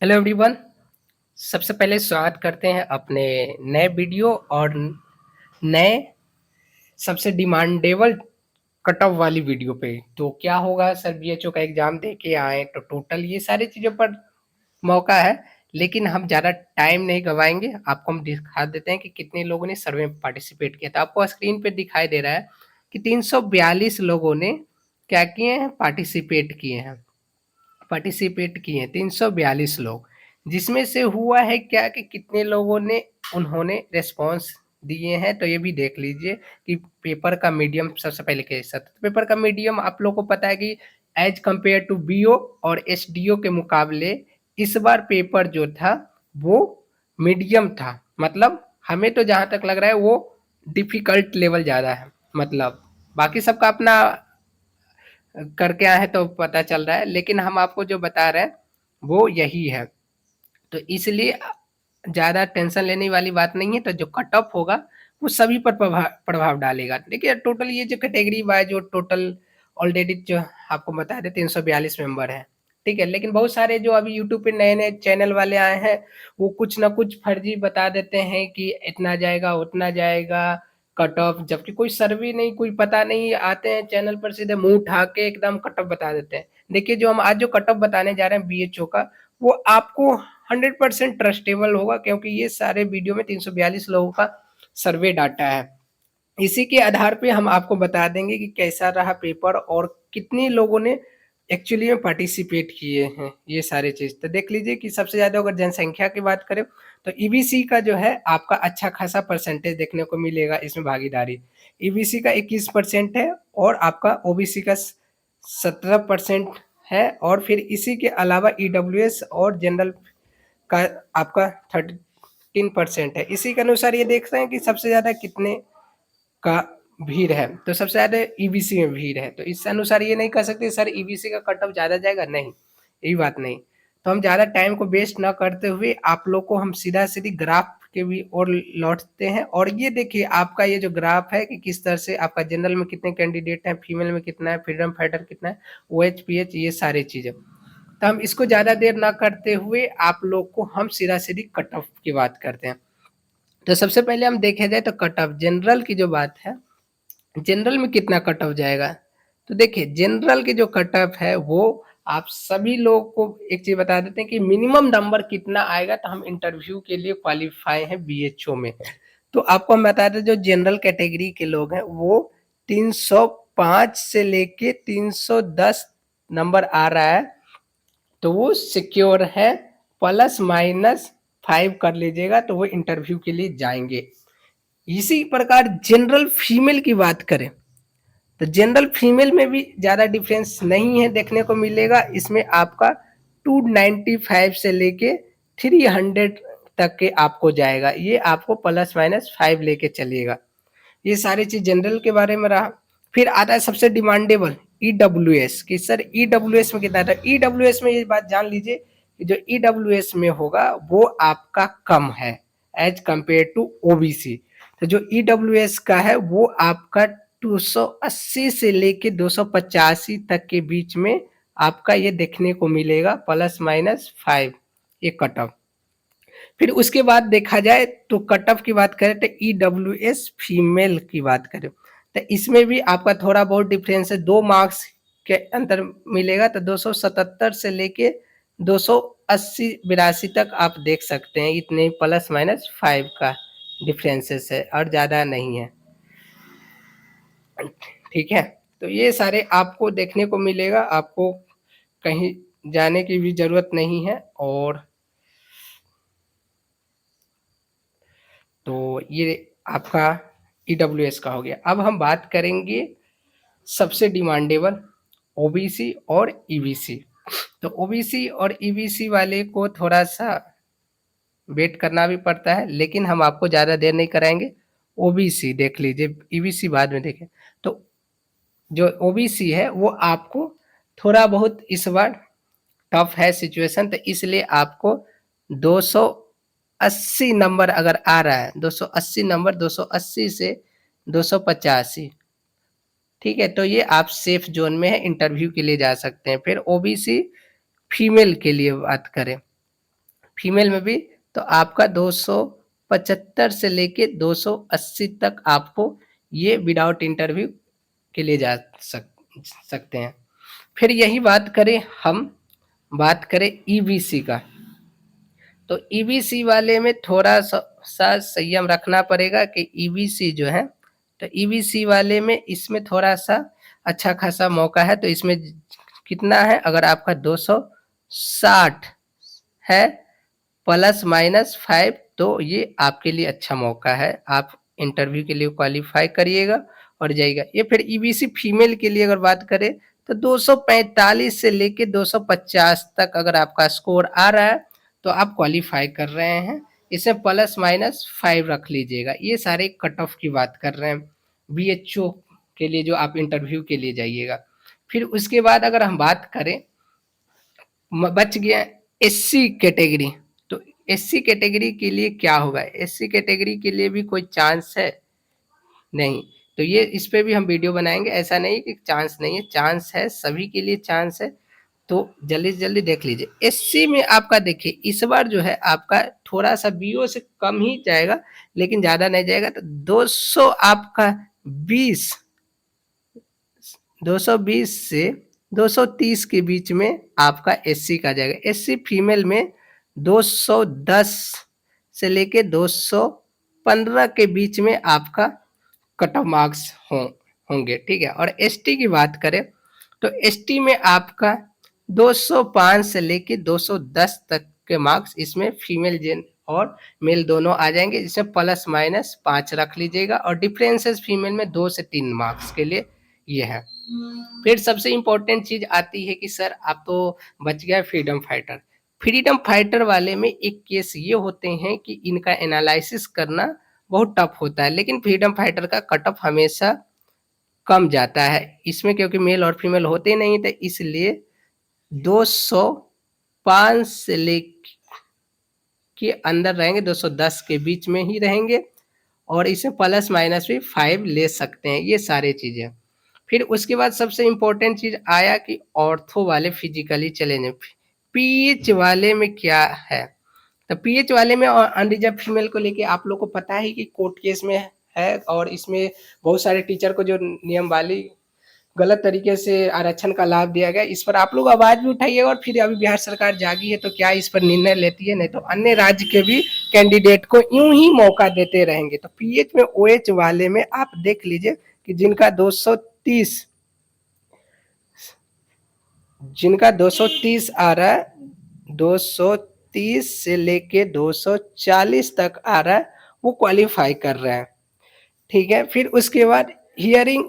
Hello everyone. सबसे पहले स्वागत करते हैं अपने नए वीडियो और नए सबसे डिमांडेबल कट ऑफ वाली वीडियो पे। तो क्या होगा सर, बीएचओ का एग्जाम दे के आए तो टोटल ये सारी चीज़ों पर मौका है, लेकिन हम ज़्यादा टाइम नहीं गवाएंगे। आपको हम दिखा देते हैं कि कितने लोगों ने सर्वे में पार्टिसिपेट किया। तो आपको स्क्रीन पे दिखाई दे रहा है कि 342 लोगों ने क्या किए हैं, पार्टिसिपेट किए हैं 342 लोग। जिसमें से हुआ है क्या कि कितने लोगों ने उन्होंने रिस्पॉन्स दिए हैं, तो ये भी देख लीजिए कि पेपर का मीडियम सबसे पहले कैसा था। पेपर का मीडियम आप लोगों को पता है कि एज कंपेयर टू बीओ और एसडीओ के मुकाबले इस बार पेपर जो था वो मीडियम था। मतलब हमें तो जहाँ तक लग रहा है वो डिफिकल्ट लेवल ज़्यादा है। मतलब बाकी सबका अपना करके आए हैं तो पता चल रहा है, लेकिन हम आपको जो बता रहे हैं वो यही है। तो इसलिए ज़्यादा टेंशन लेने वाली बात नहीं है। तो जो कट ऑफ होगा वो सभी पर प्रभाव डालेगा। देखिए टोटल ये जो कैटेगरी वाइज जो टोटल ऑलरेडी जो आपको बता दें 342 मेंबर हैं, ठीक है। लेकिन बहुत सारे जो अभी यूट्यूब पे नए नए चैनल वाले आए हैं वो कुछ ना कुछ फर्जी बता देते हैं कि इतना जाएगा उतना जाएगा कट ऑफ, जबकि कोई सर्वे नहीं, कोई पता नहीं, आते हैं चैनल पर सीधे मुंह उठा के एकदम कट ऑफ बता देते हैं। देखिए जो हम आज जो कट ऑफ बताने जा रहे हैं बीएचओ का, वो आपको 100% ट्रस्टेबल होगा, क्योंकि ये सारे वीडियो में 342 लोगों का सर्वे डाटा है। इसी के आधार पे हम आपको बता देंगे कि कैसा रहा पेपर और कितने लोगों ने एक्चुअली में पार्टिसिपेट किए हैं। ये सारी चीज़ तो देख लीजिए कि सबसे ज़्यादा अगर जनसंख्या की बात करें तो ईबीसी का जो है आपका अच्छा खासा परसेंटेज देखने को मिलेगा इसमें भागीदारी। ईबीसी का 21% है और आपका ओबीसी का 17% है। और फिर इसी के अलावा ईडब्ल्यूएस और जनरल का आपका 13% है। इसी के अनुसार ये देख रहे हैं कि सबसे ज़्यादा कितने का भीड़ है। तो सबसे ज़्यादा ईबीसी में भीड़ है। तो इस अनुसार ये नहीं कह सकते सर ईबीसी का कट ऑफ ज़्यादा जाएगा, नहीं, यही बात नहीं। तो हम ज़्यादा टाइम को वेस्ट ना करते हुए आप लोग को हम सीधा सीधी ग्राफ के भी और लौटते हैं। और ये देखिए आपका ये जो ग्राफ है कि किस तरह से आपका जनरल में कितने कैंडिडेट हैं, फीमेल में कितना है, फ्रीडम फाइटर कितना है, ओएच पीएच, ये सारी चीज़ें। तो हम इसको ज़्यादा देर ना करते हुए आप लोग को हम सीधा सीधी कट ऑफ की बात करते हैं। तो सबसे पहले हम देखे जाए तो कट ऑफ जनरल की जो बात है, जनरल में कितना कट ऑफ जाएगा। तो देखिए जनरल की जो कट ऑफ है वो आप सभी लोगों को एक चीज बता देते हैं कि मिनिमम नंबर कितना आएगा तो हम इंटरव्यू के लिए क्वालिफाई हैं बीएचओ में। तो आपको हम बता दें जो जनरल कैटेगरी के लोग हैं वो 305 से लेके 310 नंबर आ रहा है, तो वो सिक्योर है। +- 5 कर लीजिएगा तो वो इंटरव्यू के लिए जाएंगे। इसी प्रकार जनरल फीमेल की बात करें तो जनरल फीमेल में भी ज़्यादा डिफरेंस नहीं है देखने को मिलेगा। इसमें आपका 295 से लेके 300 तक के आपको जाएगा। ये आपको +- 5 लेके चलिएगा। ये सारी चीज जनरल के बारे में रहा। फिर आता है सबसे डिमांडेबल ईडब्ल्यूएस कि सर ईडब्ल्यूएस में कितना था। ईडब्ल्यूएस में ये बात जान लीजिए कि जो ईडब्ल्यूएस में होगा वो आपका कम है एज कंपेयर टू ओबीसी। तो जो ईडब्ल्यूएस का है वो आपका 280 से लेके 285 तक के बीच में आपका ये देखने को मिलेगा +- 5 ये कट ऑफ। फिर उसके बाद देखा जाए तो कट ऑफ की बात करें तो ईडब्ल्यूएस फीमेल की बात करें तो इसमें भी आपका थोड़ा बहुत डिफरेंस है, 2 मार्क्स के अंतर मिलेगा। तो 277 से लेके 280 82 तक आप देख सकते हैं, इतने +- 5 का डिफरेंसेस है और ज़्यादा नहीं है, ठीक है। तो ये सारे आपको देखने को मिलेगा, आपको कहीं जाने की भी ज़रूरत नहीं है। और तो ये आपका ईडब्ल्यूएस का हो गया। अब हम बात करेंगे सबसे डिमांडेबल ओबीसी और ईबीसी। तो ओबीसी और ईबीसी वाले को थोड़ा सा वेट करना भी पड़ता है, लेकिन हम आपको ज़्यादा देर नहीं कराएंगे। ओबीसी देख लीजिए, ईबीसी बाद में देखें। तो जो ओबीसी है वो आपको थोड़ा बहुत इस बार टफ है सिचुएशन, तो इसलिए आपको 280 नंबर अगर आ रहा है, 280 नंबर, 280 से 285, ठीक है, तो ये आप सेफ जोन में है, इंटरव्यू के लिए जा सकते हैं। फिर ओबीसी फीमेल के लिए बात करें फीमेल में भी तो आपका 275 से लेके 280 तक आपको ये विदाउट इंटरव्यू के लिए जा सकते हैं। फिर यही बात करें ईबीसी का, तो ईबीसी वाले में थोड़ा सा संयम रखना पड़ेगा कि ईबीसी जो है, तो ईबीसी वाले में इसमें थोड़ा सा अच्छा खासा मौका है। तो इसमें कितना है, अगर आपका 260 है प्लस माइनस 5 तो ये आपके लिए अच्छा मौका है, आप इंटरव्यू के लिए क्वालिफाई करिएगा और जाइएगा। ये फिर ईबीसी फीमेल के लिए अगर बात करें तो 245 से लेके 250 तक अगर आपका स्कोर आ रहा है तो आप क्वालिफाई कर रहे हैं। इसमें प्लस माइनस 5 रख लीजिएगा। ये सारे कट ऑफ की बात कर रहे हैं बीएचओ के लिए जो आप इंटरव्यू के लिए जाइएगा। फिर उसके बाद अगर हम बात करें, बच गया एससी कैटेगरी, तो एससी कैटेगरी के लिए क्या होगा, एससी कैटेगरी के लिए भी कोई चांस है नहीं, तो ये इस पे भी हम वीडियो बनाएंगे। ऐसा नहीं कि चांस नहीं है, चांस है, सभी के लिए चांस है। तो जल्दी से जल्दी देख लीजिए। एससी में आपका देखिए इस बार जो है आपका थोड़ा सा बीओ से कम ही जाएगा, लेकिन ज़्यादा नहीं जाएगा। तो 200 आपका 20 220 से 230 के बीच में आपका एससी का जाएगा। एससी फीमेल में 210 से लेके 215 के बीच में आपका कट ऑफ मार्क्स होंगे, ठीक है। और एसटी की बात करें तो एसटी में आपका 205 से लेके 210 तक के मार्क्स इसमें फीमेल जेन और मेल दोनों आ जाएंगे, जिसमें प्लस माइनस 5 रख लीजिएगा। और डिफरेंसेस फीमेल में 2 से 3 मार्क्स के लिए ये है। फिर सबसे इम्पोर्टेंट चीज आती है कि सर आप तो बच गया फ्रीडम फाइटर। फ्रीडम फाइटर वाले में एक केस ये होते हैं कि इनका एनालिसिस करना बहुत टफ होता है, लेकिन फ्रीडम फाइटर का कट ऑफ हमेशा कम जाता है इसमें, क्योंकि मेल और फीमेल होते नहीं थे, इसलिए 205 से लेके अंदर रहेंगे, 210 के बीच में ही रहेंगे। और इसमें प्लस माइनस भी 5 ले सकते हैं, ये सारे चीजें। फिर उसके बाद सबसे इम्पोर्टेंट चीज आया कि ऑर्थो वाले फिजिकली चैलेंज, पीएच वाले में क्या है। तो पीएच वाले में और अनरिजर्व फीमेल को लेके आप लोग को पता है कि कोर्ट केस में है, और इसमें बहुत सारे टीचर को जो नियम वाली गलत तरीके से आरक्षण का लाभ दिया गया, इस पर आप लोग आवाज भी उठाइएगा। और फिर अभी बिहार सरकार जागी है तो क्या इस पर निर्णय लेती है, नहीं तो अन्य राज्य के भी कैंडिडेट को यूं ही मौका देते रहेंगे। तो पीएच में ओएच वाले में आप देख लीजिए कि जिनका 230 आ रहा है, 230 से लेके 240 तक आ रहा है, वो क्वालिफाई कर रहे हैं, ठीक है। फिर उसके बाद हियरिंग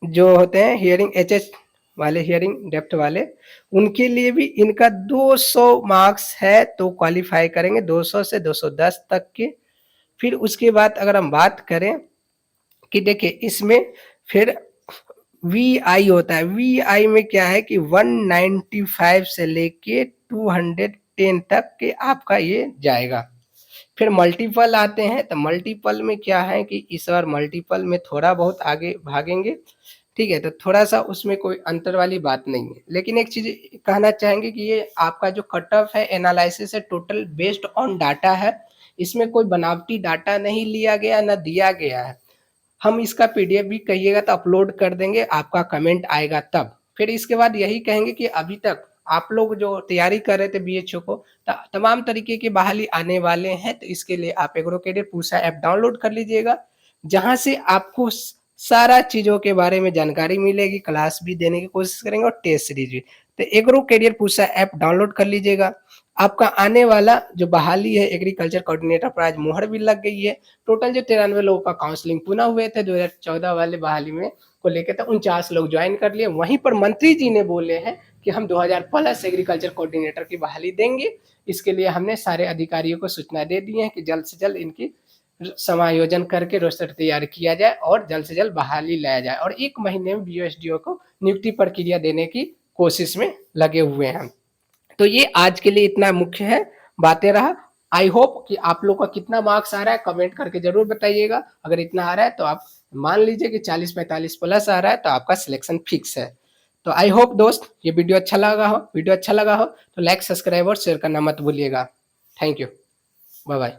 जो होते हैं, हियरिंग एचएच वाले, हियरिंग डेप्थ वाले, उनके लिए भी इनका 200 मार्क्स है तो क्वालिफाई करेंगे, 200 से 210 तक के। फिर उसके बाद अगर हम बात करें कि देखिए इसमें फिर वीआई होता है। वीआई में क्या है कि 195 से लेके 210 तक के आपका ये जाएगा। फिर मल्टीपल आते हैं, तो मल्टीपल में क्या है कि इस बार मल्टीपल में थोड़ा बहुत आगे भागेंगे, ठीक है। तो थोड़ा सा उसमें कोई अंतर वाली बात नहीं है, लेकिन एक चीज कहना चाहेंगे कि ये आपका जो कट ऑफ है एनालिसिस है टोटल बेस्ड ऑन डाटा है, इसमें कोई बनावटी डाटा नहीं लिया गया ना दिया गया है। हम इसका पीडीएफ भी कहिएगा तो अपलोड कर देंगे, आपका कमेंट आएगा तब। फिर इसके बाद यही कहेंगे कि अभी तक आप लोग जो तैयारी कर रहे थे बीएचओ को, तमाम तरीके की बहाली आने वाले हैं, तो इसके लिए आप Agro Career Pusa app download कर लीजिएगा, जहां से आपको सारा चीजों के बारे में जानकारी मिलेगी, क्लास भी देने की कोशिश करेंगे और टेस्ट सीरीज भी। तो Agro Career Pusa app download कर लीजिएगा। आपका आने वाला जो बहाली है एग्रीकल्चर कोऑर्डिनेटर पर आज मुहर भी लग गई है। टोटल जो 93 लोगों का काउंसलिंग पुनः हुए थे 2014 वाले बहाली में को लेकर, तो 49 लोग ज्वाइन कर लिए। वहीं पर मंत्री जी ने बोले हैं कि हम 2000 प्लस एग्रीकल्चर कोऑर्डिनेटर की बहाली देंगे। इसके लिए हमने सारे अधिकारियों को सूचना दे दी है कि जल्द से जल्द इनकी समायोजन करके रोस्टर तैयार किया जाए और जल्द से जल्द बहाली लाया जाए, और 1 महीने में बीओएसडीओ को नियुक्ति प्रक्रिया देने की कोशिश में लगे हुए हैं। तो ये आज के लिए इतना मुख्य है, बातें रहा। आई होप कि आप लोग का कितना मार्क्स आ रहा है कमेंट करके जरूर बताइएगा। अगर इतना आ रहा है तो आप मान लीजिए कि 40-45 प्लस आ रहा है तो आपका सिलेक्शन फिक्स है। तो आई होप दोस्त ये वीडियो अच्छा लगा हो तो लाइक, सब्सक्राइब और शेयर करना मत भूलिएगा। Thank you. Bye bye.